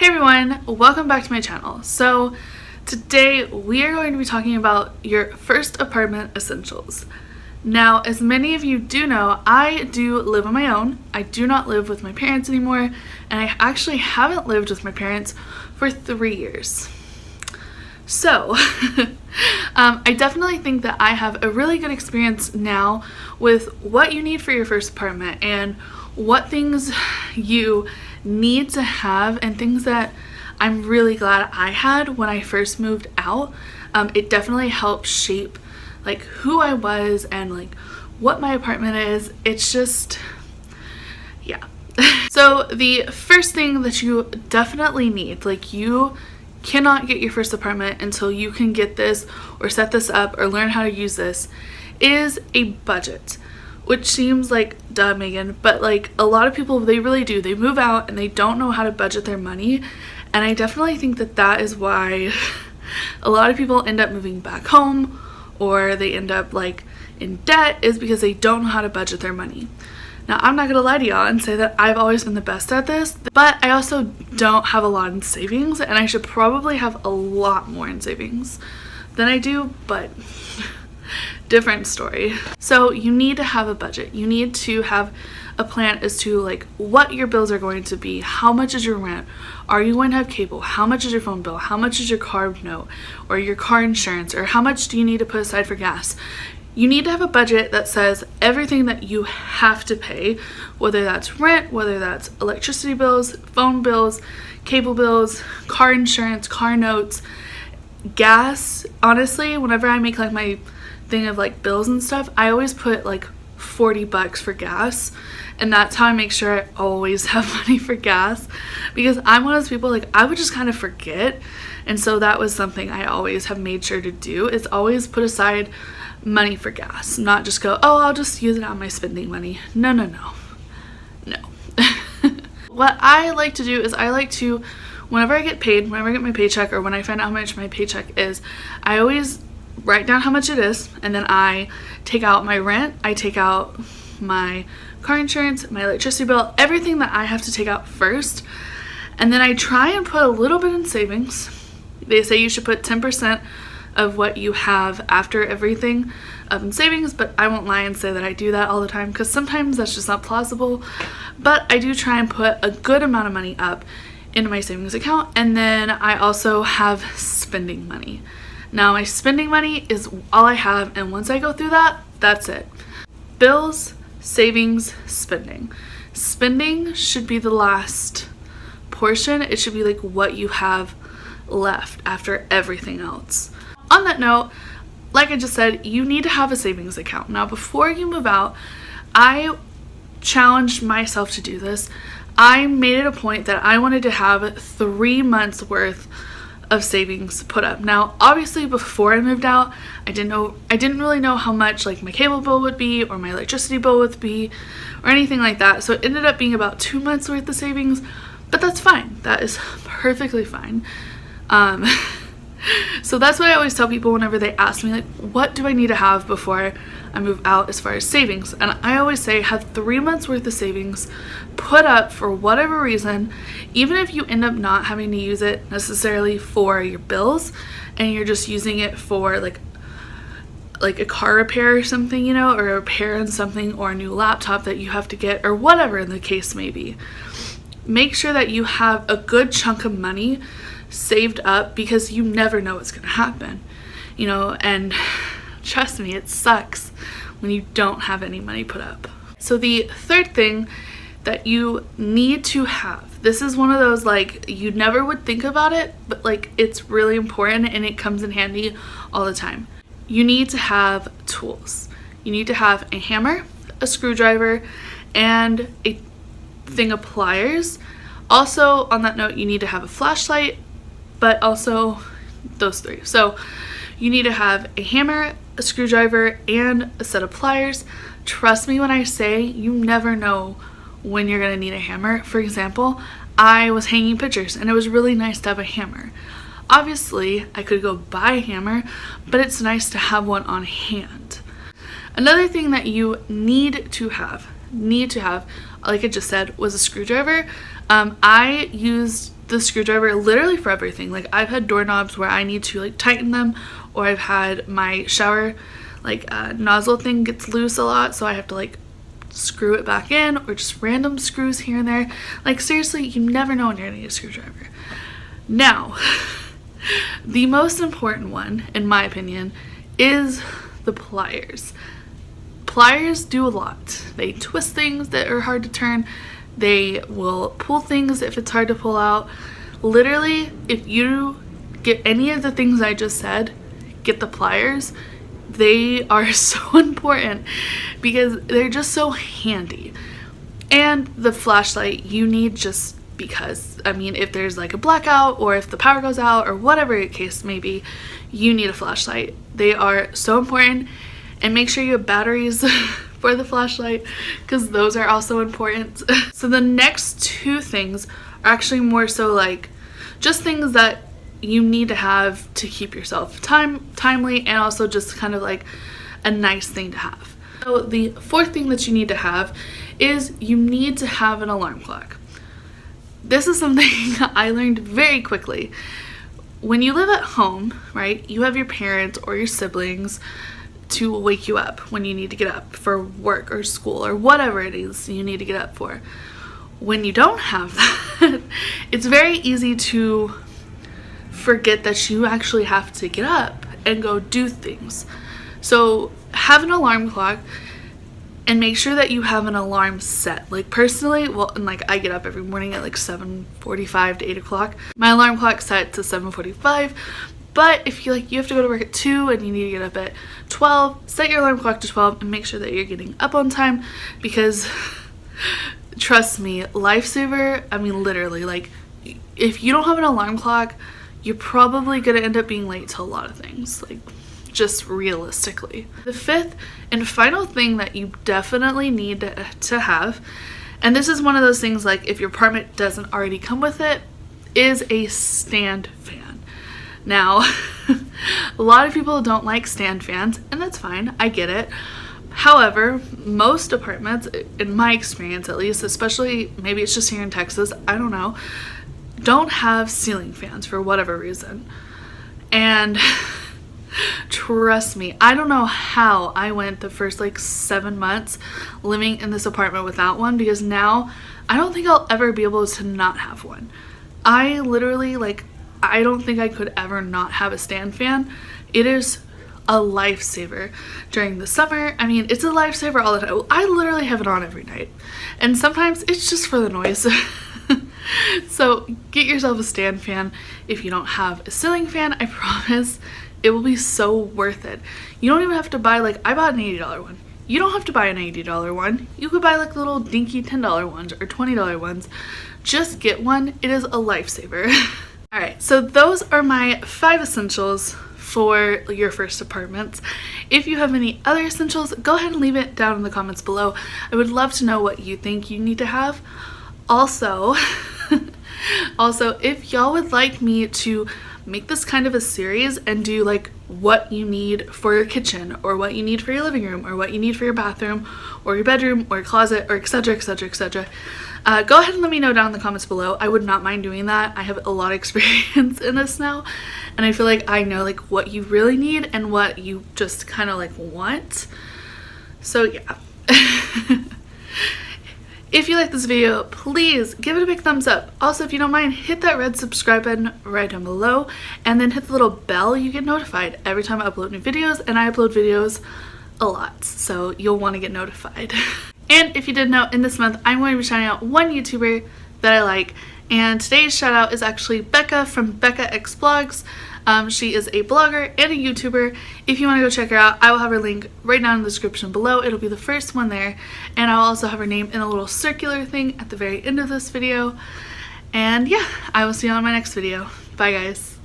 Hey everyone, welcome back to my channel. So today we are going to be talking about your first apartment essentials. Now, as many of you do know, I do live on my own. I do not live with my parents anymore, and I actually haven't lived with my parents for 3 years. So I definitely think that I have a really good experience now with what you need for your first apartment and what things you need to have and things that I'm really glad I had when I first moved out. It definitely helped shape like who I was and like what my apartment is. It's just, yeah. So the first thing that you definitely need, like you cannot get your first apartment until you can get this or set this up or learn how to use this, is a budget. Which seems like duh, Megan, but like a lot of people, they really do. They move out and they don't know how to budget their money. And I definitely think that that is why a lot of people end up moving back home or they end up like in debt, is because they don't know how to budget their money. Now, I'm not gonna lie to y'all and say that I've always been the best at this, but I also don't have a lot in savings, and I should probably have a lot more in savings than I do, but different story. So you need to have a budget. You need to have a plan as to like what your bills are going to be. How much is your rent? Are you going to have cable? How much is your phone bill? How much is your car note or your car insurance? Or how much do you need to put aside for gas? You need to have a budget that says everything that you have to pay, whether that's rent, whether that's electricity bills, phone bills, cable bills, car insurance, car notes, gas. Honestly, whenever I make like my thing of like bills and stuff, I always put like $40 for gas, and that's how I make sure I always have money for gas, because I'm one of those people, like I would just kind of forget. And so that was something I always have made sure to do, is always put aside money for gas, not just go, oh, I'll just use it on my spending money. No. What I like to do is I like to, whenever I get paid, whenever I get my paycheck, or when I find out how much my paycheck is, I always write down how much it is, and then I take out my rent, I take out my car insurance, my electricity bill, everything that I have to take out first, and then I try and put a little bit in savings. They say you should put 10% of what you have after everything up in savings, but I won't lie and say that I do that all the time, because sometimes that's just not plausible. But I do try and put a good amount of money up into my savings account, and then I also have spending money. Now, my spending money is all I have, and once I go through that, that's it. Bills, savings, spending. Spending should be the last portion. It should be like what you have left after everything else. On that note, like I just said, you need to have a savings account. Now, before you move out, I challenged myself to do this. I made it a point that I wanted to have 3 months worth of savings put up. Now, obviously, before I moved out, I didn't really know how much like my cable bill would be or my electricity bill would be or anything like that. So it ended up being about 2 months worth of savings, but that's fine. That is perfectly fine. So that's what I always tell people whenever they ask me, like, what do I need to have before I move out as far as savings? And I always say, have 3 months worth of savings put up for whatever reason, even if you end up not having to use it necessarily for your bills and you're just using it for like a car repair or something, you know, or a repair on something, or a new laptop that you have to get, or whatever the case may be. Make sure that you have a good chunk of money saved up, because you never know what's going to happen, you know, and trust me, it sucks when you don't have any money put up. So the third thing that you need to have, this is one of those like you never would think about it, but like it's really important and it comes in handy all the time. You need to have tools. You need to have a hammer, a screwdriver, and a thing of pliers. Also, on that note, you need to have a flashlight, but also those three. So you need to have a hammer, a screwdriver, and a set of pliers. Trust me when I say you never know when you're gonna need a hammer. For example, I was hanging pictures and it was really nice to have a hammer. Obviously, I could go buy a hammer, but it's nice to have one on hand. Another thing that you need to have, like I just said, was a screwdriver. I used the screwdriver literally for everything. Like I've had doorknobs where I need to like tighten them, or I've had my shower like nozzle thing gets loose a lot, so I have to like screw it back in, or just random screws here and there. Like seriously, you never know when you're gonna need a screwdriver. Now, the most important one, in my opinion, is the pliers. Pliers do a lot. They twist things that are hard to turn. They will pull things if it's hard to pull out. Literally, if you get any of the things I just said, get the pliers. They are so important because they're just so handy. And the flashlight you need just because, I mean, if there's like a blackout or if the power goes out or whatever the case may be, you need a flashlight. They are so important. And make sure you have batteries for the flashlight, because those are also important. So the next two things are actually more so like just things that you need to have to keep yourself timely, and also just kind of like a nice thing to have. So the fourth thing that you need to have is you need to have an alarm clock. This is something I learned very quickly. When you live at home, right, you have your parents or your siblings to wake you up when you need to get up for work or school or whatever it is you need to get up for. When you don't have that, it's very easy to forget that you actually have to get up and go do things. So have an alarm clock and make sure that you have an alarm set. Like personally, well, and like I get up every morning at like 7:45 to 8 o'clock. My alarm clock's set to 7:45. But if you have to go to work at 2 and you need to get up at 12, set your alarm clock to 12 and make sure that you're getting up on time, because trust me, lifesaver, I mean literally, like if you don't have an alarm clock, you're probably gonna end up being late to a lot of things, like just realistically. The fifth and final thing that you definitely need to have, and this is one of those things like if your apartment doesn't already come with it, is a stand fan. Now, a lot of people don't like stand fans, and that's fine, I get it. However, most apartments, in my experience at least, especially maybe it's just here in Texas, I don't know, don't have ceiling fans for whatever reason. And trust me, I don't know how I went the first like 7 months living in this apartment without one, because now I don't think I'll ever be able to not have one. I literally, like, I don't think I could ever not have a stand fan. It is a lifesaver during the summer. I mean, it's a lifesaver all the time. I literally have it on every night, and sometimes it's just for the noise. So get yourself a stand fan. If you don't have a ceiling fan, I promise it will be so worth it. You don't even have to buy, like, I bought an $80 one. You don't have to buy an $80 one. You could buy like little dinky $10 ones or $20 ones. Just get one. It is a lifesaver. Alright, so those are my 5 essentials for your first apartments. If you have any other essentials, go ahead and leave it down in the comments below. I would love to know what you think you need to have. Also, if y'all would like me to make this kind of a series and do like what you need for your kitchen, or what you need for your living room, or what you need for your bathroom or your bedroom or your closet, or etc, etc, etc, go ahead and let me know down in the comments below. I would not mind doing that. I have a lot of experience in this now, and I feel like I know like what you really need and what you just kind of like want. So yeah. If you like this video, please give it a big thumbs up. Also, if you don't mind, hit that red subscribe button right down below, and then hit the little bell. You get notified every time I upload new videos, and I upload videos a lot, so you'll want to get notified. And if you didn't know, in this month, I'm going to be shouting out one YouTuber that I like, and today's shout out is actually Becca from Becca X Vlogs. She is a blogger and a YouTuber. If you want to go check her out, I will have her link right down in the description below. It'll be the first one there, and I'll also have her name in a little circular thing at the very end of this video. And yeah, I will see you on my next video. Bye guys.